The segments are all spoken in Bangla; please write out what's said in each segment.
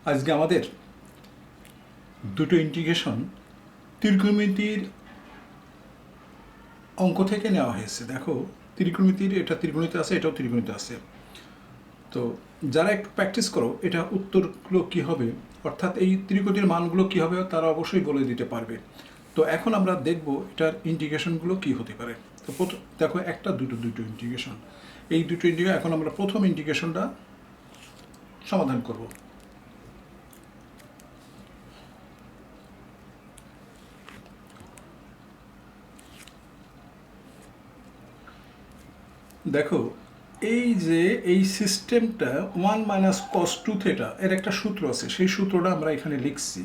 আজকে আমাদের দুটো ইন্টিগ্রেশন ত্রিকোণমিতির অঙ্ক থেকে নেওয়া হয়েছে। দেখো, ত্রিকোণমিতির এটা ত্রিকোণিত আছে, এটাও ত্রিকোণিত আছে। তো যারা একটু প্র্যাকটিস করো, এটা উত্তরগুলো কী হবে, অর্থাৎ এই ত্রিকোণের মানগুলো কী হবে তারা অবশ্যই বলে দিতে পারবে। তো এখন আমরা দেখব এটার ইন্টিগ্রেশনগুলো কী হতে পারে। তো প্রথম দেখো, একটা দুটো ইন্টিগ্রেশন, এই দুটো ইন্টিগ্রেশন। এখন আমরা প্রথম ইন্টিগ্রেশনটা সমাধান করব। দেখো, এই যে এই সিস্টেমটা 1 - cos 2 থিটা এর একটা সূত্র আছে, সেই সূত্রটা আমরা এখানে লিখছি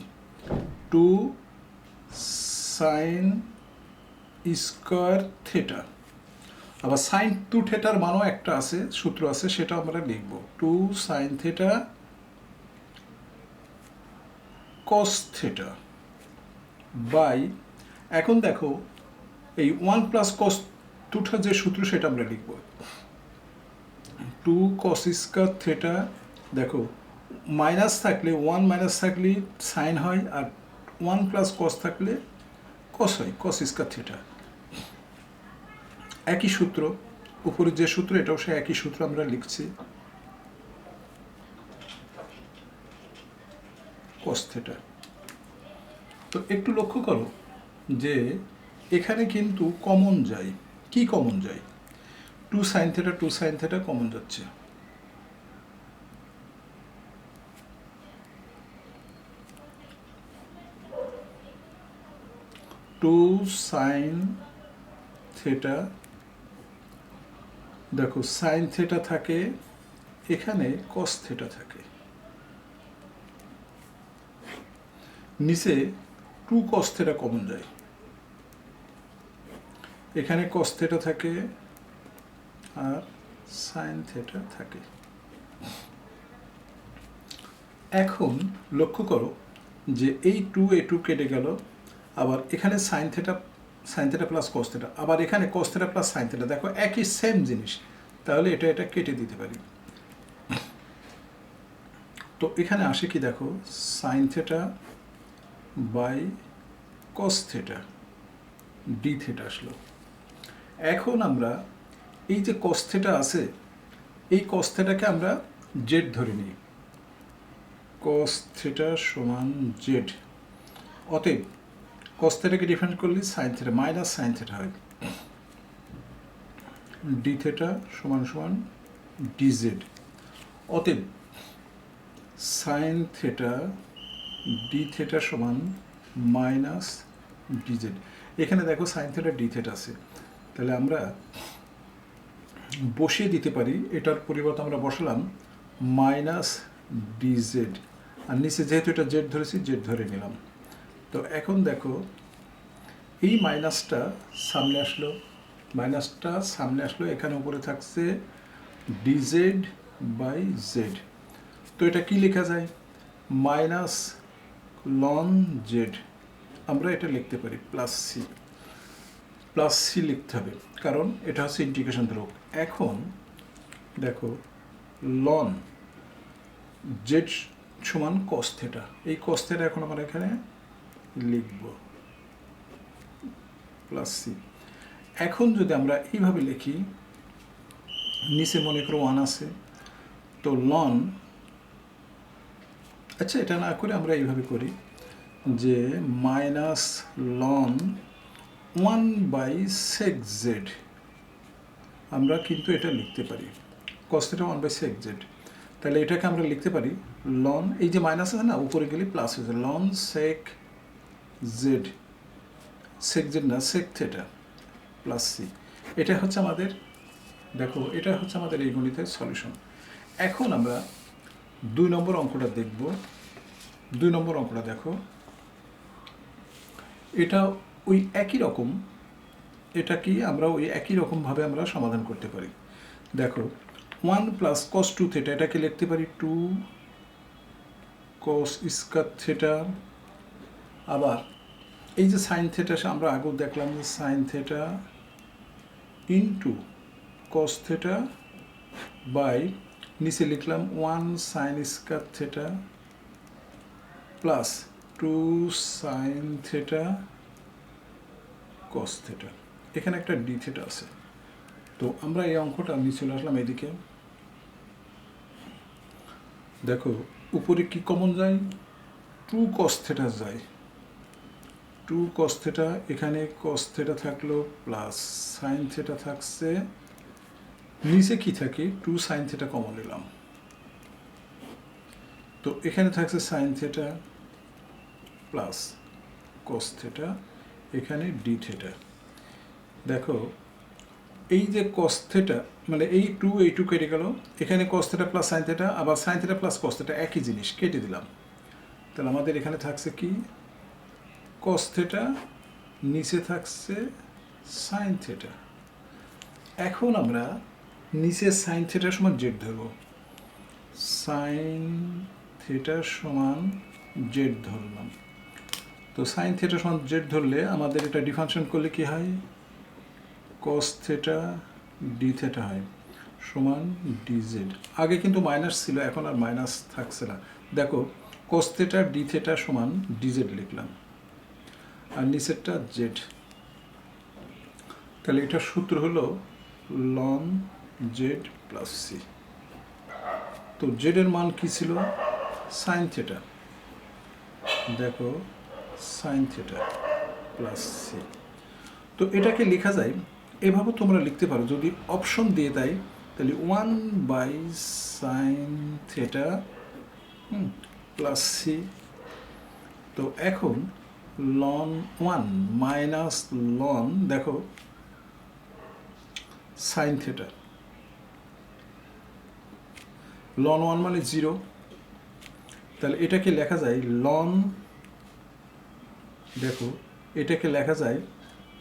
2 sin স্কয়ার থিটা। আবার sin 2 থিটার মানও একটা আছে, সূত্র আছে, সেটা আমরা লিখব 2 sin theta cos theta by, এখন দেখো এই 1 + cos 2 যে সূত্র সেটা আমরা লিখব 2 cos স্কয়ার থিটা। দেখো, মাইনাস থাকলে 1 মাইনাস থাকলে সাইন হয়, আর 1 + cos থাকলে cos হয়, cos স্কয়ার থিটা। একই সূত্র, উপরে যে সূত্র এটাও সে একই সূত্র আমরা লিখছি cos থিটা। তো একটু লক্ষ্য করো যে এখানে কিন্তু কমন যায়। কি কমন যায়? 2 sin থিটা কমন যাচ্ছে। টু সাইন থিটা, দেখো সাইন থিটা থাকে, এখানে cos থিটা থাকে, নিচে 2 cos থিটা কমন যায়, এখানে cos থিটা থাকে আর সাইন থিটা থাকে। এখন লক্ষ্য করো যে এই 2 কেটে গেল, আবার এখানে sine theta plus cos theta, আবার এখানে cos theta plus sine theta, দেখো একই সেম জিনিস, তাহলে এটা কেটে দিতে পারি। তো এখানে আসে কি, দেখো sine theta by cos theta D theta আসলো। এখন আমরা এই যে cos থিটা আছে, এই cos থিটাকে আমরা জেড ধরে নিই, cos থিটা সমান জেড। অতএব cos থিটাকে ডিফারেন্স করলে sine theta minus sine theta হয়, ডি থিটা সমান সমান ডিজেড। অতএব সাইন থিটা ডি থিটা সমান মাইনাস ডিজেড। এখানে দেখো সাইন থিটা ডি থিটা আছে, তাহলে আমরা বসিয়ে দিতে পারি, এটার পরিবর্তে আমরা বসালাম মাইনাস ডিজেড, আর নিচে যেহেতু এটা জেড ধরেছি জেড ধরে নিলাম। তো এখন দেখো এই মাইনাসটা সামনে আসলো, এখানে উপরে থাকছে ডিজেড বাই জেড। তো এটা কি লেখা যায়? মাইনাস লন জেড, আমরা এটা লিখতে পারি প্লাস সি লিখতে হবে, কারণ এটা হচ্ছে ইন্টিগ্রেশন ধ্রুবক। এখন দেখো লন জেড সমান cos থিটা, এই cos থিটা এখন আমরা এখানে লিখব প্লাস সি। এখন যদি আমরা এইভাবে লিখি, নিচে মনে করো 1 আছে, তো লন, আচ্ছা এটা না করে আমরা এইভাবে করি যে মাইনাস লন 1/sec z, আমরা কিন্তু এটা লিখতে পারি cos থিটা 1/sec z। তাহলে এটাকে আমরা লিখতে পারি লন, এই যে মাইনাস আছে না, উপরে গেলে প্লাস হয়েছে, লন সেক জেড, না সেক থিটা প্লাস সি। এটা হচ্ছে আমাদের, দেখো এটা হচ্ছে আমাদের এই গণিতের সলিউশন। এখন আমরা 2 নম্বর অঙ্কটা দেখব। 2 নম্বর অঙ্কটা দেখো, এটা ওই একই রকম, এটা কি আমরা ওই একই রকমভাবে আমরা সমাধান করতে পারি। দেখো 1 + cos 2 থিটা, এটাকে লিখতে পারি 2 cos স্কয়ার থিটা। আবার এই যে সাইন থিটা, আমরা আগেও দেখলাম যে sine theta into cos theta by, নিচে লিখলাম 1 sin square theta plus 2 sine theta cos theta, এখানে একটা ডি থেটা আছে। তো আমরা এই অঙ্কটা নিয়ে চলে আসলাম এদিকে। দেখো উপরে কি কমন যায়, 2 কস থেটা যায়, 2 কস থেটা, এখানে কস থেটা থাকলো প্লাস সাইন থেটা থাকছে, নিচে কি থাকে 2 সাইন থেটা কমন নিলাম, তো এখানে থাকছে sign theta plus cos theta, এখানে ডি থেটা। দেখো এই যে কস থেটা মানে এই 2 কেটে গেল, এখানে cos theta plus sine theta, আবার sine theta plus cos theta একই জিনিস, কেটে দিলাম। তাহলে আমাদের এখানে থাকছে কি কস থেটা, নিচে থাকছে সাইন থেটা। এখন আমরা নিচে সাইন থেটার সমান জেড ধরব, সাইন থেটার সমান জেড ধরলাম। তো সাইন থেটার সমান জেড ধরলে আমাদের এটা ডিফারেন্সিয়েট করলে কি হয়, কস থেটা ডি থেটা হয় সমান ডিজেড। আগে কিন্তু মাইনাস ছিল, এখন আর মাইনাস থাকছে না। দেখো কস থেটা ডি থেটা সমান ডিজেড লিখলাম, আর নিচেরটা জেড। তাহলে এটার সূত্র হলো লন জেড প্লাস সি। তো জেডের মান কি ছিল, সাইন থেটা, দেখো সাইন থেটা প্লাস সি। তো এটাকে লেখা যায় এভাবে, তোমরা লিখতে পারো যদি অপশন দিয়ে দেয়, তাহলে 1/sin থেটা প্লাস সি। তো এখন লন 1 মাইনাস লন, দেখো সাইন থেটা, লন 1 মানে 0, তাহলে এটাকে লেখা যায় লন, দেখো এটাকে লেখা যায়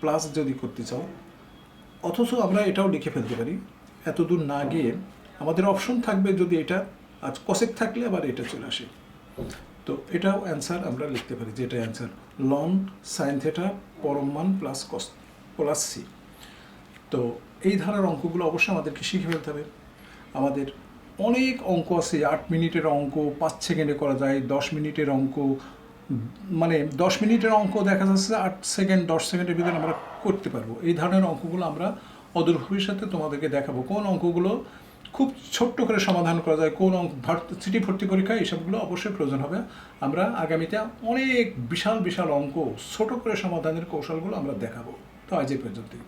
প্লাস যদি করতে চাও, অথচ আমরা এটাও লিখে ফেলতে পারি, এত দূর না গিয়ে আমাদের অপশন থাকবে যদি এটা আজ কসেক থাকলে আবার এটা চলে আসে। তো এটাও অ্যান্সার আমরা লিখতে পারি, যেটা অ্যান্সার লন সাইন থেটা পরম মান প্লাস কস প্লাস সি। তো এই ধারার অঙ্কগুলো অবশ্যই আমাদেরকে শিখে ফেলতে হবে। আমাদের অনেক অঙ্ক আছে, 8 মিনিটের অঙ্ক 5 সেকেন্ডে করা যায়, 10 মিনিটের অঙ্ক, মানে 10 মিনিটের অঙ্ক দেখা যাচ্ছে 8 সেকেন্ড 10 সেকেন্ডের ভিতরে আমরা করতে পারবো। এই ধরনের অঙ্কগুলো আমরা অদূর ভবিষ্যতে তোমাদেরকে দেখাবো, কোন অঙ্কগুলো খুব ছোট্ট করে সমাধান করা যায়, কোন অঙ্ক সিটি ভর্তি পরীক্ষা এইসবগুলো অবশ্যই প্রয়োজন হবে। আমরা আগামীতে অনেক বিশাল বিশাল অঙ্ক ছোট করে সমাধানের কৌশলগুলো আমরা দেখাবো। তো আজ এই পর্যন্তই।